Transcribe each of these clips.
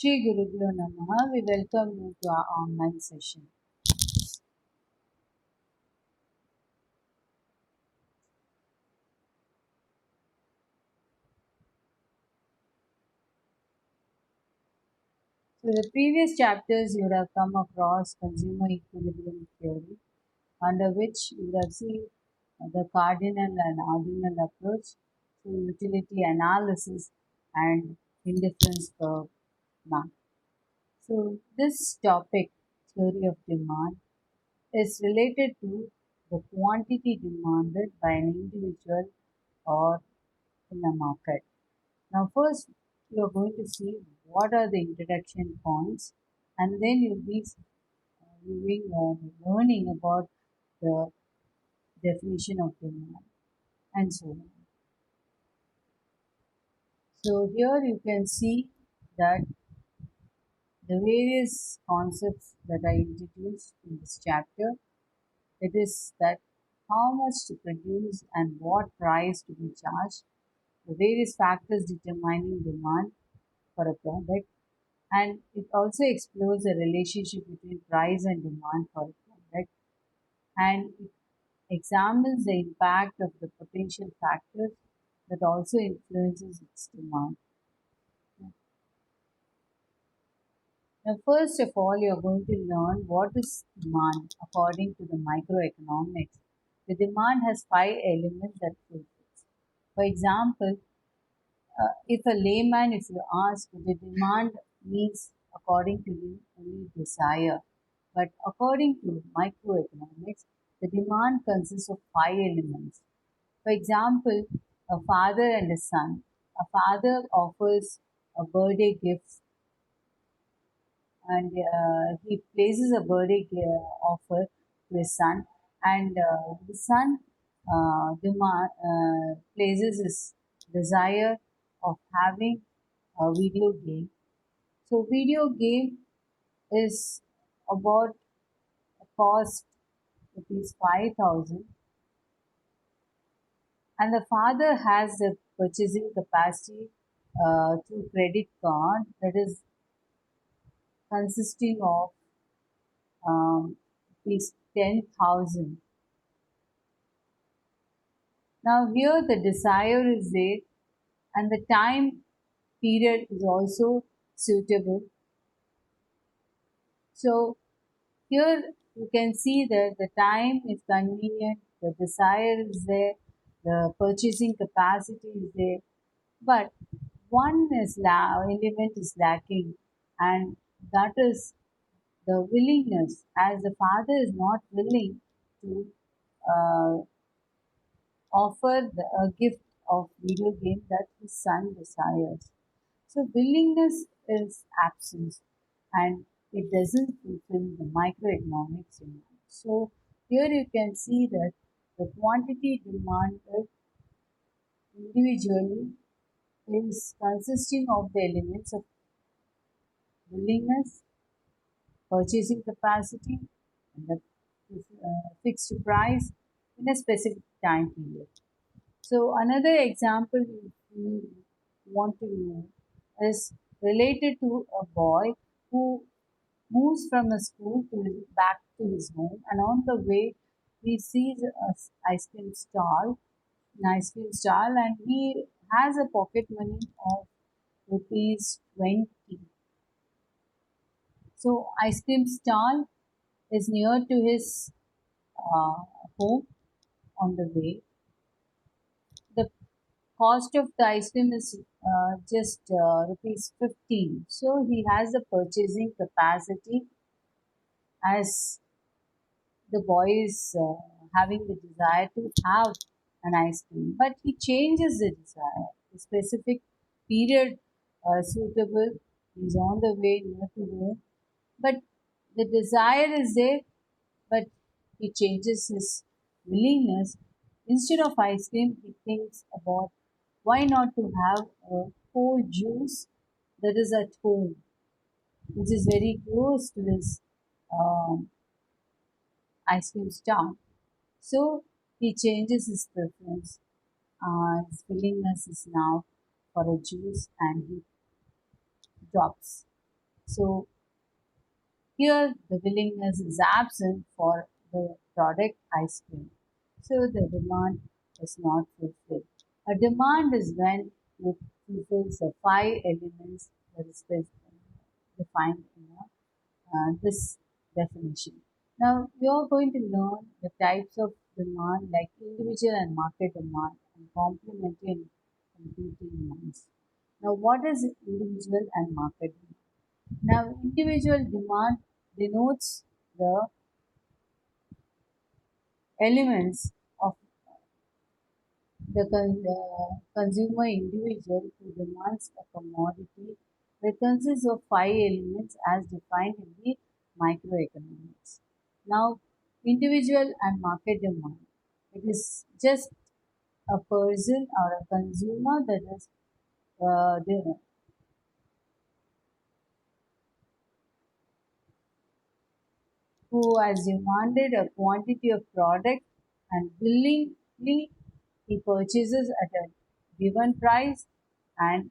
Shri Gurubhyo Namaha. We welcome you to our online session. So, the previous chapters you would have come across consumer equilibrium theory, under which you would have seen the cardinal and ordinal approach to utility analysis and indifference curve map. So, this topic, theory of demand, is related to the quantity demanded by an individual or in a market. Now, first, you are going to see what are the introduction points, and then you'll be learning about the definition of demand and so on. So, here you can see that the various concepts that I introduced in this chapter, it is that how much to produce and what price to be charged, the various factors determining demand for a product, and it also explores the relationship between price and demand for a product, and it examines the impact of the potential factors that also influences its demand. Now, first of all, you are going to learn what is demand according to the microeconomics. The demand has five elements that fulfills. For example, if a layman, if you ask, the demand means according to the only desire. But according to microeconomics, the demand consists of five elements. For example, a father and a son. A father offers a birthday gift and he places a offer to his son, and the son places his desire of having a video game. So, video game is about a cost rupees 5,000, and the father has the purchasing capacity through credit card, that is consisting of rupees 10,000. Now, here the desire is there, and the time period is also suitable. So, here you can see that the time is convenient, the desire is there, the purchasing capacity is there, but one element is lacking, and that is the willingness, as the father is not willing to uh, offer a gift of video game that his son desires. So willingness is absence, and it doesn't fulfill the microeconomics demand. So here you can see that the quantity demanded individually is consisting of the elements of willingness, purchasing capacity, and the fixed price in a specific time period. So another example we want to know is related to a boy who moves from a school back to his home, and on the way he sees a ice cream stall, and he has a pocket money of rupees 20. So ice cream stall is near to his uh, home. On the way, the cost of the ice cream is just rupees 15. So he has the purchasing capacity, as the boy is having the desire to have an ice cream, but he changes the desire. The specific period suitable, he's on the way near to home, but the desire is there, but he changes his willingness. Instead of ice cream, he thinks about why not to have a cold juice that is at home, which is very close to his um, ice cream stall. So he changes his preference. His willingness is now for a juice, and he drops. So here the willingness is absent for the product ice cream. So the demand is not fulfilled. A demand is when it fulfills the five elements that is defined in this definition. Now you are going to learn the types of demand like individual and market demand and complementary and competing demands. Now what is individual and market demand? Now, individual demand denotes the elements of the consumer individual who demands a commodity that consists of five elements as defined in the microeconomics. Now, individual and market demand. It is just a person or a consumer that is the who has demanded a quantity of product and willingly he purchases at a given price and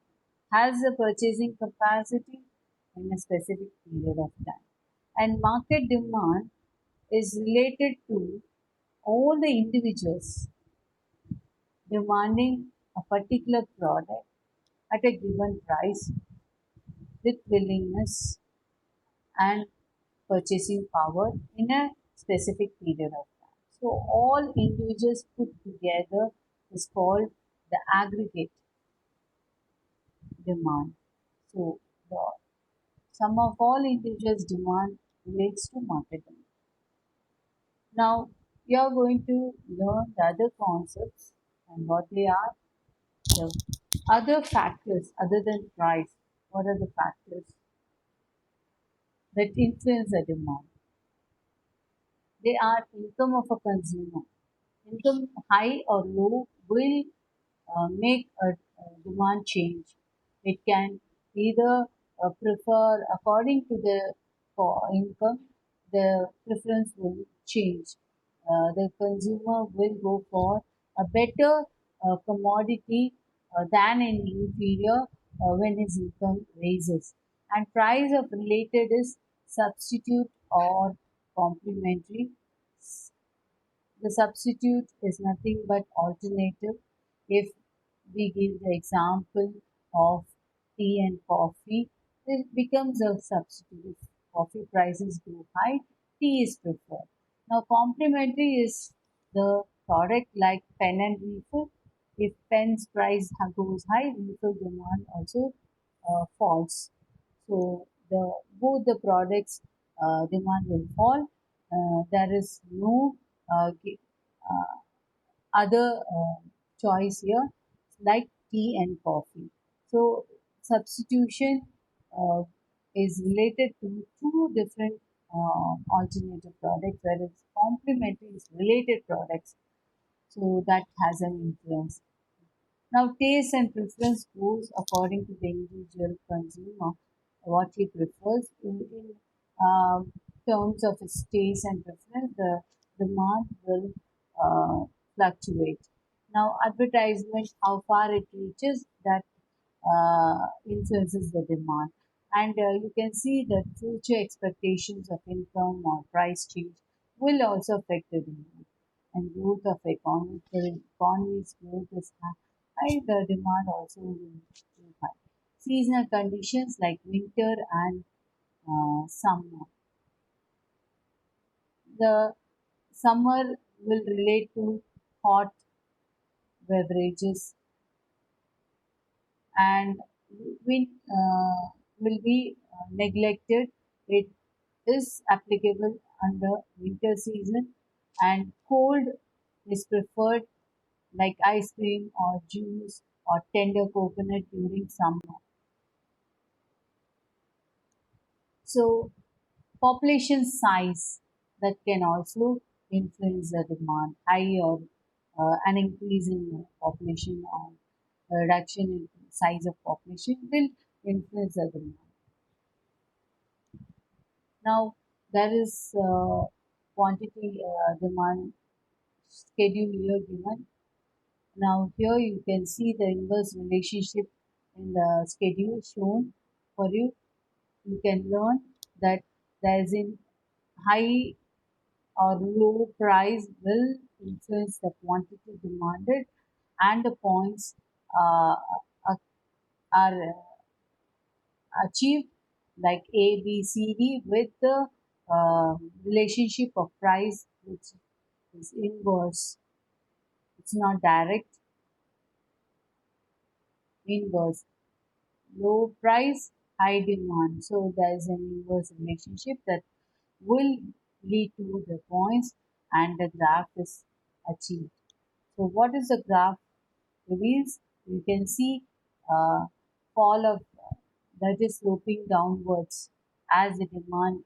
has the purchasing capacity in a specific period of time. And market demand is related to all the individuals demanding a particular product at a given price with willingness and purchasing power in a specific period of time. So all individuals put together is called the aggregate demand. So the sum of all individuals' demand relates to market demand. Now you are going to learn the other concepts and what they are. The other factors other than price. What are the factors that influence the demand? They are income of a consumer. Income high or low will make a demand change. It can either prefer according to the income, the preference will change. The consumer will go for a better commodity than an inferior when his income raises. And price of related is substitute or complementary. The substitute is nothing but alternative. If we give the example of tea and coffee, it becomes a substitute. If coffee prices go high, tea is preferred. Now, complementary is the product like pen and refill. If pen's price goes high, refill demand also falls. So the both the products demand will fall. There is no other choice here like tea and coffee. So substitution uh, is related to two different alternative products, whereas complementary is related products. So that has an influence. Now, taste and preference goes according to the individual consumer, what he prefers. In terms of his taste and preference, the demand will uh, fluctuate. Now, advertisement, how far it reaches, that influences the demand. And you can see that future expectations of income or price change will also affect the demand. And growth of economy's growth is high, the demand also will be high. Seasonal conditions like winter and summer. The summer will relate to hot beverages and wind will be neglected. It is applicable under winter season and cold is preferred like ice cream or juice or tender coconut during summer. So population size that can also influence the demand, high or an increase in population or a reduction in size of population will influence the demand. Now there is quantity demand schedule here given. Now here you can see the inverse relationship in the schedule shown for you. you can learn that there is in high or low price will influence the quantity demanded, and the points are are achieved like A, B, C, D with the relationship of price, which is inverse. It's not direct, inverse. Low price, high demand. So there is an inverse relationship that will lead to the points, and the graph is achieved. So what is the graph reveals? You can see fall of that is sloping downwards as the demand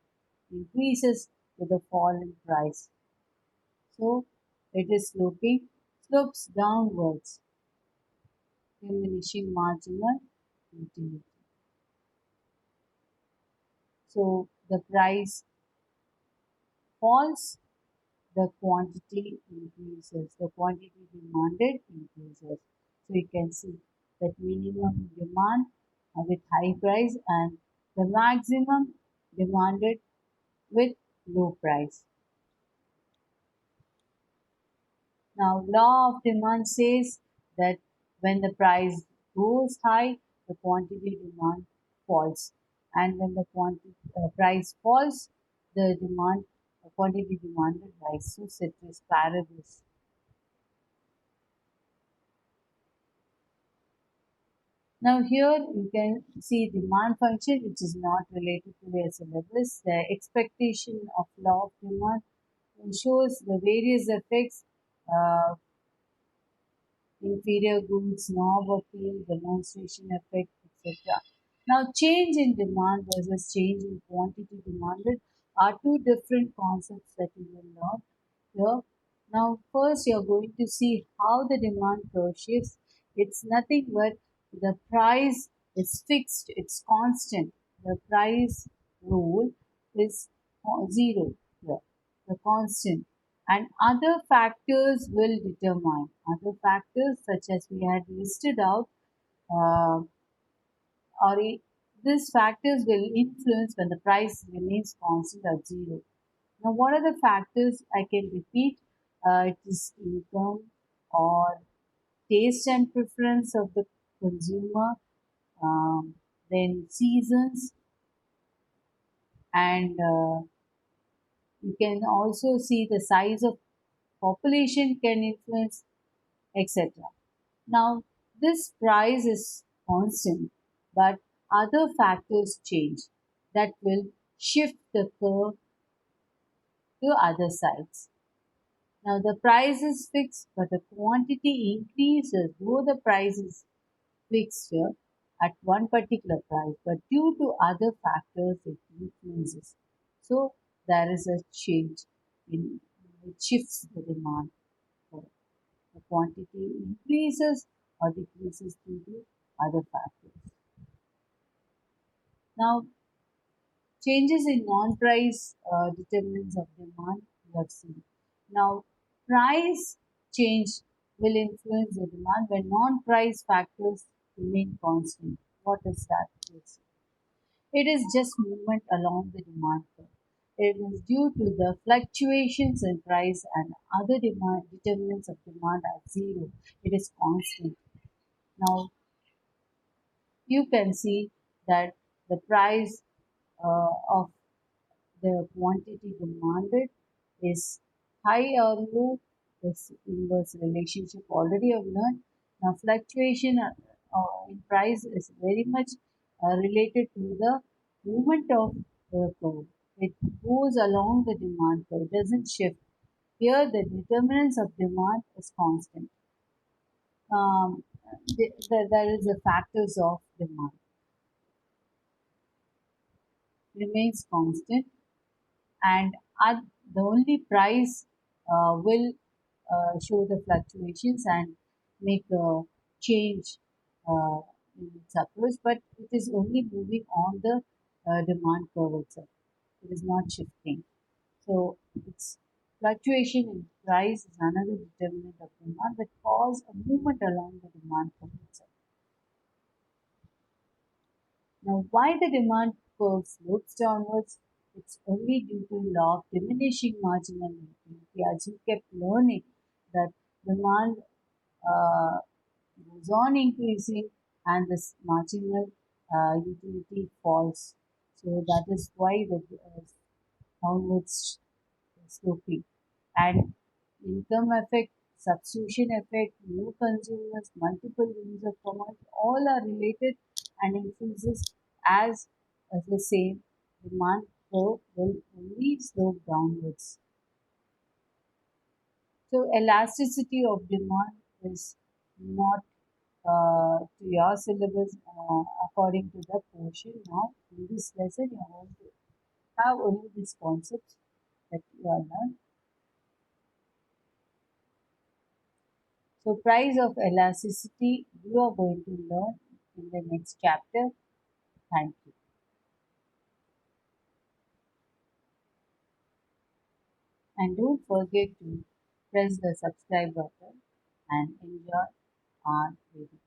increases with the fall in price. So it is slopes downwards, diminishing marginal utility. So the price falls, the quantity increases, the quantity demanded increases. So you can see that minimum demand with high price and the maximum demanded with low price. Now, law of demand says that when the price goes high, the quantity demand falls, and when the quantity price falls, the demand quantity demanded rises. So, ceteris paribus. Now, here you can see demand function, which is not related to their syllabus. The expectation of law of demand shows the various effects uh, inferior goods, knob appeal, demonstration effect, etc. Now, change in demand versus change in quantity demanded are two different concepts that you will learn here. Now, first you're going to see how the demand curve shifts. It's nothing but the price is fixed, it's constant. The price rule is zero here, the constant, and other factors will determine other factors such as we had listed out, uh, or these factors will influence when the price remains constant at zero. Now, what are the factors I can repeat? It is income or taste and preference of the consumer, then seasons, and you can also see the size of population can influence, etc. Now, this price is constant, but other factors change that will shift the curve to other sides. Now, the price is fixed, but the quantity increases, though the price is fixed here at one particular price, but due to other factors, it influences. So, there is a change in it shifts the demand. So, the quantity increases or decreases due to other factors. Now, changes in non-price determinants of demand we have seen. Now, price change will influence the demand when non-price factors remain constant. What is that? It is just movement along the demand curve. It is due to the fluctuations in price and other demand determinants of demand are zero. It is constant. Now, you can see that the price of the quantity demanded is high or low. This inverse relationship already I've learned. Now, fluctuation in price is very much related to the movement of the curve. It goes along the demand curve, it doesn't shift. Here, the determinants of demand is constant. Um, there is the factors of demand remains constant, and the only price will show the fluctuations and make a change uh, in its approach, but it is only moving on the demand curve itself. It is not shifting. So its fluctuation in price is another determinant of demand that cause a movement along the demand curve itself. Now, why the demand curve slopes downwards, it's only due to law of diminishing marginal utility. As you kept learning that demand uh, goes on increasing and this marginal utility falls. So that is why the downwards sloping. And income effect, substitution effect, new consumers, multiple use of commodity, all are related and increases as the same demand curve will only slope downwards. So elasticity of demand is not to your syllabus according to the portion. Now in this lesson you are going to have only these concepts that you are learned. So price of elasticity you are going to learn in the next chapter. Thank you. And don't forget to press the subscribe button and enjoy our video.